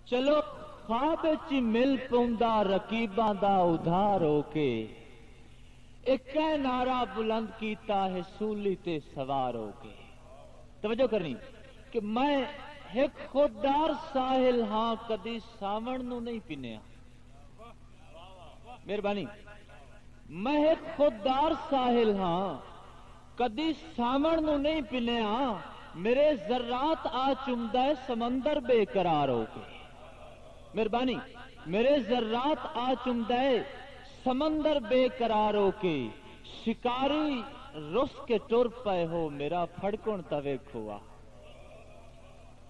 चलो ख्वाब च मिल पौंदा रकीबां दा उधार होके, एक नारा बुलंद कीता है सूली ते सवार होके। तवज्जो करनी कि मैं एक खुददार साहिल हां, कदी सावण नू नहीं पिनिया। मेहरबानी। मैं एक खुददार साहिल हां, कदी सावण नू नहीं पिनिया। मेरे जर्रात आ चुमदा है समंदर बेकरार होके। मेहरबानी। मेरे जर्रात आ चुमदा है समंदर बेकरार होके। शिकारी रुस के टुर पे हो, मेरा फड़कुण तवे खोआ।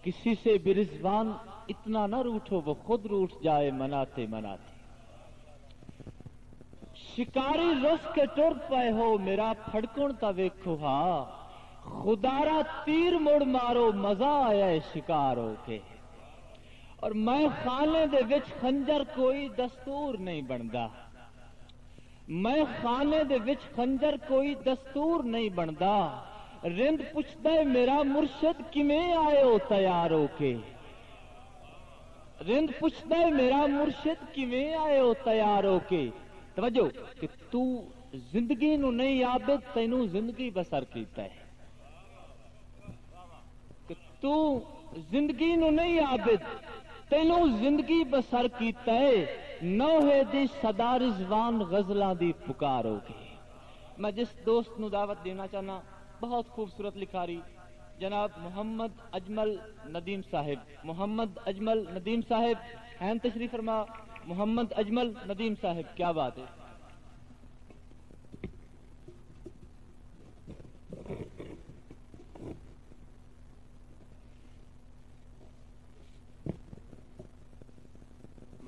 किसी से भी रिजवान इतना ना रूठो, वो खुद रूठ जाए मनाते मनाते। शिकारी रुस के टुर पे हो, मेरा फड़कुण तवे खोआ। खुदारा तीर मुड़ मारो, मजा आया है शिकार होके। और मैं खाने दे विच खंजर कोई दस्तूर नहीं बनदा। मैं खाने दे विच खंजर कोई दस्तूर नहीं बनदा। रिंद पुछदा है मेरा मुर्शिद किवें आए हो तैयार होके। रिंद पुछदा है मेरा मुर्शिद किवें आए हो तैयार होके। तवज्जो कि तू जिंदगी नू नहीं आबिद, तैनू जिंदगी बसर कीता है। कि तू जिंदगी नू नहीं आबिद, तैनू जिंदगी बसर कीता है। नौहे दी सदा रिजवान गजलां दी पुकार होगी। मैं जिस दोस्त नू दावत देना चाहना, बहुत खूबसूरत लिखारी जनाब मोहम्मद अजमल नदीम साहिब। मोहम्मद अजमल नदीम साहिब हैं तशरीफ फरमा। मोहम्मद अजमल नदीम साहिब, क्या बात है।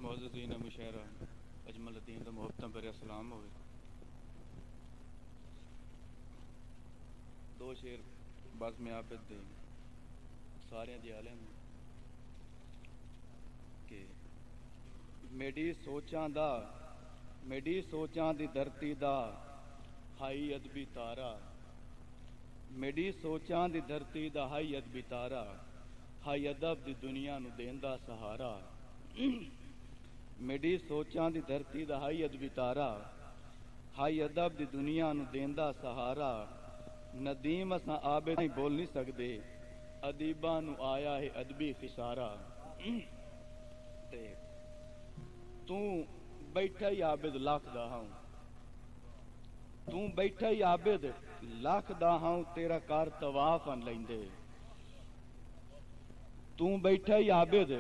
मौजूदीन मुशायरा अजमल दीन का मुहब्बतां भरे सलाम होवे। दो शेर बस में आप दे सारे दियाले के मेरी सोचां दी धरती दा हाई अदबी तारा। मेरी सोचां दी धरती दा हाई अदबी तारा, हाई अदब दी दुनिया नू देंदा सहारा। मेरी सोचां दी धरती दा हाई अदबी तारा, हाई अदब दी दुनिया नू देंदा सहारा। नदीम असां आबिद नहीं बोल नहीं सकदे, अदीबा नू आया है अदबी खिसारा। ते तू बैठा ही आबिद लाख दा हां, तू बैठा ही आबिद लाख दा हां, तेरा कार तवाफ अन लैंदे। तू बैठा ही आबिद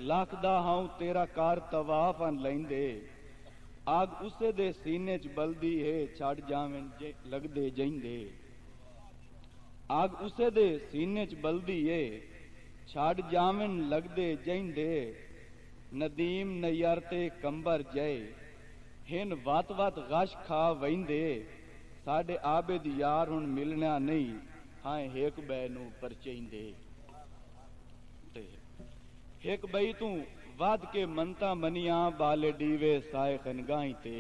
लाख दा हां, तेरा कार तवाफ अन लैंदे। आग उसे दे सीने च बलदी है, छड़ जावें लगदे जैंदे। आग उसे दे सीने च बलदी है, छड़ जावें लगदे जैंदे। नदीम नैयर ते कंबर जय, हिन वत वत गश खा वैंदे। साडे आबिद यार हुण मिलना नहीं, हां हेक बै नू परचैंदे। हेक बई तू वध के मनता मनिया, बाले डीवे साए खनगाई ते।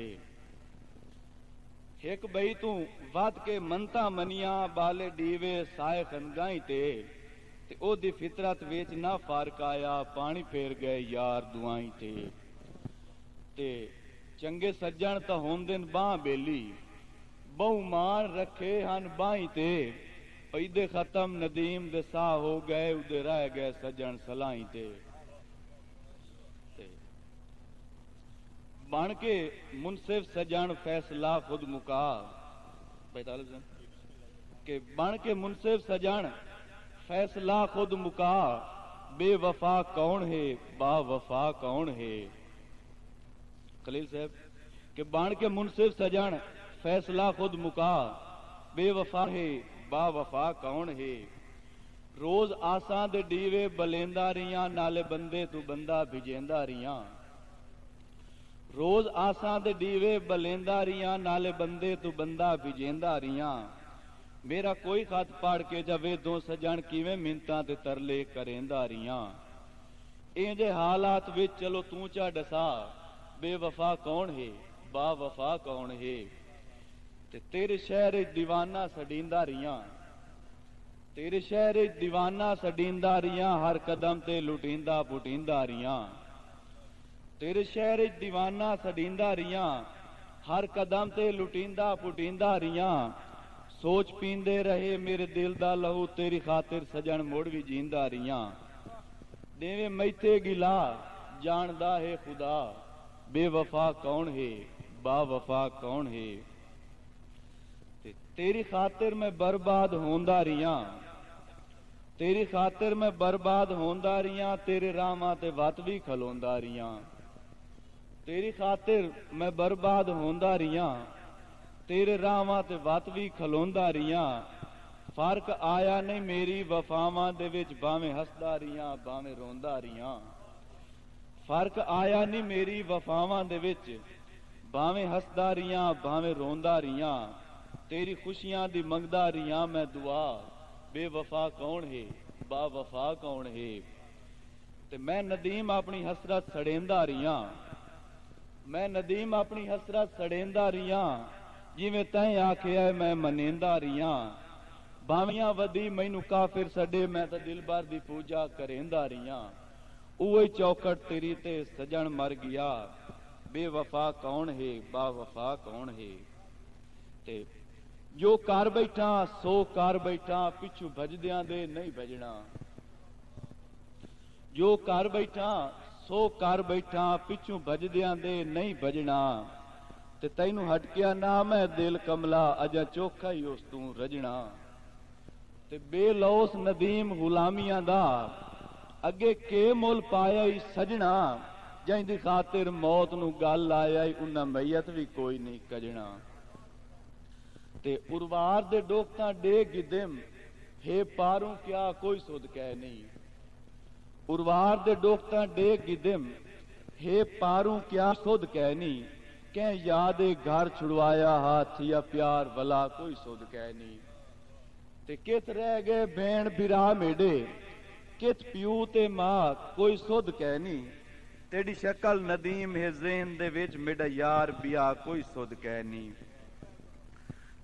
हेक बई तू वध के मनता मनिया, बाले डीवे साए खनगाई ते। ओदी फितरत विच ना फर्क आया, पानी फेर गए यार दुआई ते। चंगे सज्जन तां होंदे बाह बेली, बहु मान रखे हन बाई ते। इदे खत्म नदीम दे साह हो गए, उदे रह गए सज्जन सलाई ते। बन के मुनसिफ सजन फैसला खुद मुका। के बन के मुनसिफ सजन फैसला खुद मुका। बेवफा कौन है, बावफा कौन है। खलील साहब के बन के मुनसिफ सजन फैसला खुद मुका। बेवफा है, बावफा कौन है। रोज आसां दे डीवे बलेंदा रियां, नाले बंदे तू बंदा भिजेंदा रियां। रोज आसां दे डीवे बलेंदा रियां, नाले बंदे तू बंदा भिजेंदा रियां। मेरा कोई खत पढ़ के जावे, दो सजन किवें मिन्नतां ते तरले करेंदा रियां। इंजे हालात विच चलो तू चा डसा, बेवफा कौन है, बावफा कौन है। ते तेरे शहर दीवाना सडींदा रियां। तेरे शहर दीवाना सडींदा रियां, हर कदम ते लुटींदा पुटींदा रियां। तेरे शहर दीवाना सडींदा रियां, हर कदम ते लुटींदा पुटींदा रियां। सोच पींदे रहे मेरे दिल दा लहू, तेरी खातिर सजन मुड़ भी जींदा रियां। देवे मैथे गिला जानदा है खुदा, बेवफा कौन है बावफा कौन है। तेरी खातिर मैं बर्बाद होंदा रियां, तेरी खातिर मैं बर्बाद होंदा रियां। तेरे रामां ते वत भी खलोंदा रियां। तेरी खातिर मैं बर्बाद होंदा रियां, तेरे रामां ते वत भी खलोंदा रियां। फर्क आया नहीं मेरी वफावां दे विच, भावें हसदा रियां भावें रोंदा रियां। फर्क आया नहीं मेरी वफावां दे विच, भावें हसदा रियां भावें रोंदा रियां। तेरी खुशियां दी मंगदा रियां मैं दुआ, बेवफा कौन है बावफा कौन है। ते मैं नदीम अपनी हसरत सड़ेंदा रियां, मैं नदीम अपनी हसरत सड़ेंदा रियां। जिवें तैं आखिया मैं मनेंदा रियां। भावियां वदी मैनू काफिर सडे, मैं तां दिल भर दी पूजा करेंदा रियां। उही चौकट तेरी ते सजन मर गया, बेवफा कौन है बावफा कौन है। ते जो कर बैठा सो कर बैठा, पिछू भजदियां दे नहीं भजना। जो कर बैठा सो कर बैठा, पिछू भजदियां दे नहीं भजना। ते तैनू हटकिया ना मैं दिल कमला, अजा चोखा ही उस तू रजना। ते बेलौस नदीम गुलामियां दा, अगे के मुल पाया ही सजना। जिंदी खातिर मौत नू गल आया, उन्ना मैयत भी कोई नहीं कजना। ते उर्वार दे डोकता डे गिदम, हे पारूं क्या कोई सुध कह नहीं। उर्वार दे डोकता डे गिदम, हे पारूं क्या सुध कह नहीं। कह याद घर छुड़वाया हाथ या प्यार भला कोई सुध कह नहीं। ते कित रह गए भेण बिरा मेडे, कित प्यू ते मां कोई सुध कह नहीं। तेरी शक्ल नदीम है ज़हन दे विच, मेरा यार बिया कोई सुध कह नहीं।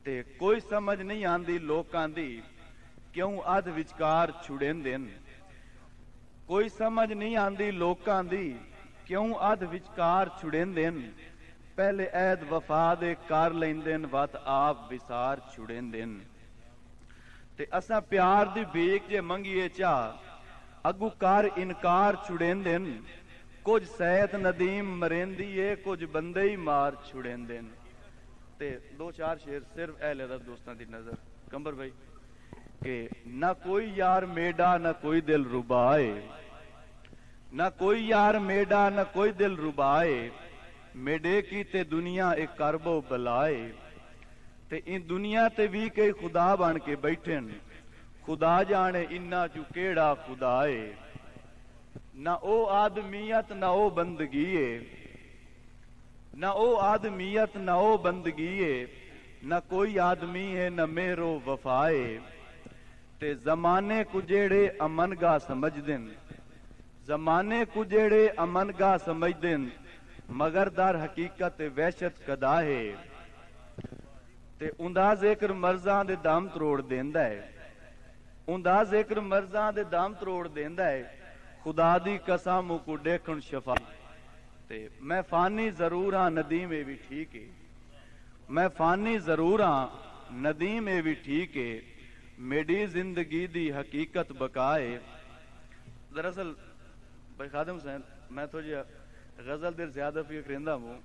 ते कोई समझ नहीं आंदी लोकां दी, क्यों अध विचकार छुड़ेंदे न। कोई समझ नहीं आंदी लोकां दी, क्यों अध विचकार छुड़ेंदे न। पहले ऐद वफा दे कर लैंदे न, वत आप विसार छुड़ेंदे न। ते असां प्यार दी भीख जे मंगीए चा, अगू कर इनकार छुड़ेंदे न। कुछ सैयद नदीम मरेंदी है, कुछ बंदे ही मार छुड़ेंदे न। ते दो चार शेर सिर्फ अहले अदब दोस्तां दी नजर कंबर भाई के ना कोई यार मेडा ना कोई दिल रुबाए, ना कोई यार मेडा ना कोई दिल रुबाए। मेडे की ते दुनिया एक करबो बलाए। ते इन दुनिया ते भी कई खुदा बन के बैठे न, खुदा जाने इन्ना चू केड़ा खुदाए। ना ओ आदमियत ना ओ बंदगी है, ना ओ आदमियत ना ओ बंदगी है। ना कोई आदमी है न मेरो वफाए। ते जमाने को जेड़े अमन गा समझ दिन, जमाने को जेड़े अमन गा समझ दिन। मगर दर हकीकत वहशत कदा है। ते उंदा जिक्र मर्जां दे दम त्रोड़ देंदा है, उंदा जिक्र मर्जां दे दम त्रोड़ देंदा है। खुदा दी कसम को देखण शफा। ते मैं फानी जरूर हाँ नदीम ए भी ठीक है, मैं फानी जरूर हाँ नदीम ए भी ठीक है। मेरी जिंदगी दी हकीकत बकाए। दरअसल भाई खादिम हुसैन मैं तो जी गजल दे ज्यादा फिर करेंदा हूँ,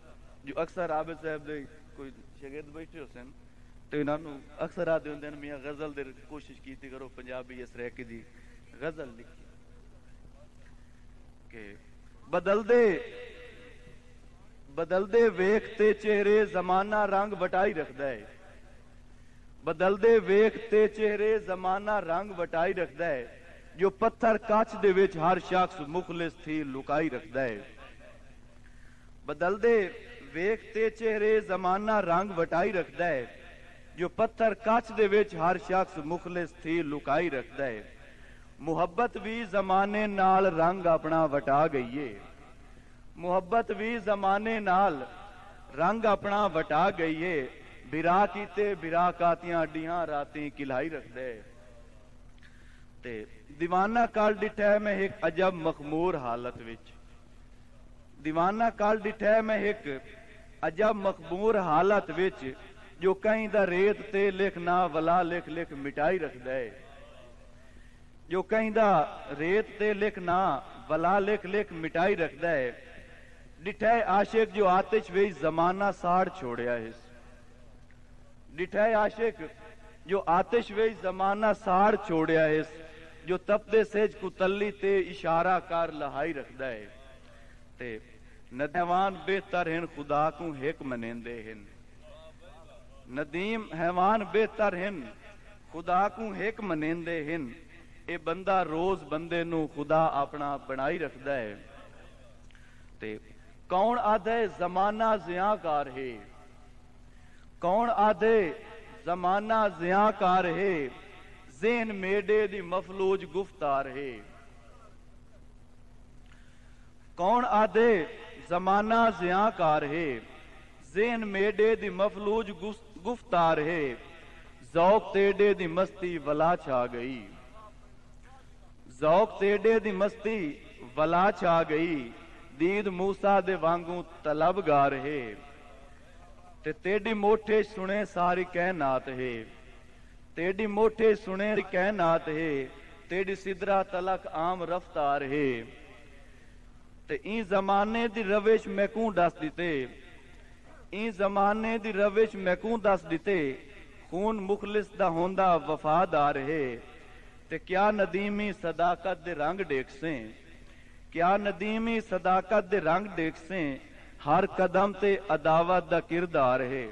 जो अक्सर आबिद साहब दे कोई शागिर्द बैठे हुसैन तो इन्होंने अक्सर आते होंगे मियाँ गजल दे कोशिश की थी करो पंजाबी इस रैके दी गजल लिखी के बदलदे वेखते चेहरे जमाना रंग वटाई रखदा है। बदलदे वेखते चेहरे जमाना रंग वटाई रखदा है। जो पत्थर काच दे विच हर शख्स मुखलिस थी लुकाई रखदा है। बदलदे वेखते चेहरे जमाना रंग वटाई रखदा है। जो पत्थर काच दे विच हर शख्स मुखलिस थी लुकाई रखदा है। मुहब्बत भी जमाने नाल रंग अपना वटा गई है। मुहब्बत भी जमाने नाल रंग अपना वटा गई है। बिरा कीते बिरा कातियां अड्डियां रातें किलाई रखदे है। ते दीवाना काल डिठा है मैं एक अजब मखमूर हालत विच, दीवाना काल डिठा है मैं एक अजब मखमूर हालत विच, जो कहीं दा रेत ते लिखना वला लिख लिख मिटाई रखदा है, जो कहीं दा रेत ते लिखना वला लिख लिख मिटाई रखदा है। डिठा है आशिक जो आतिश विच जमाना साड़ छोड़िया है, डिठा है आशिक जो आतिश विच जमाना साड़ छोड़िया है, जो तपदे सेज कुतली ते इशारा कर लहाई रखदा है। ते नदीवान बेहतर हिन खुदा को हिक मनेंदे हिन, नदीम हैवान बेहतर हिन खुदा को हिक मनेंदे हिन। ए बंदा रोज बंदे नू खुदा अपना बनाई रखदा है। ते कौन आधे जमाना जियाकार है, कौन आधे जमाना जियाकार है, ज़ेन मेडे दी मफलूज गुफ्तार है। कौन आधे जमाना जियाकार है, ज़ेन मेडे दी मफलूज गुफ्तार है, ज़ौक तेडे दी मस्ती वला छा गई, ज़ौक तेडे दी मस्ती वला छा गई, दीद मूसा दे वांगू तलबगार है। ते तेडी मोठे सुने सारी कहनात है, तेडी मोठे सुने कहनात है, तेडी सिदरा तलक आम रफ्तार है। ते ई जमाने दी रविश मैकू दस दिते, ई जमाने दी रविश मैकू दस दिते, खून मुखलिस दा होंदा वफादार है। ते क्या नदीमी सदाकत दे रंग देखसे, क्या नदीमी सदाकत दे रंग देखसे, हर कदम ते अदावत दा किरदार है।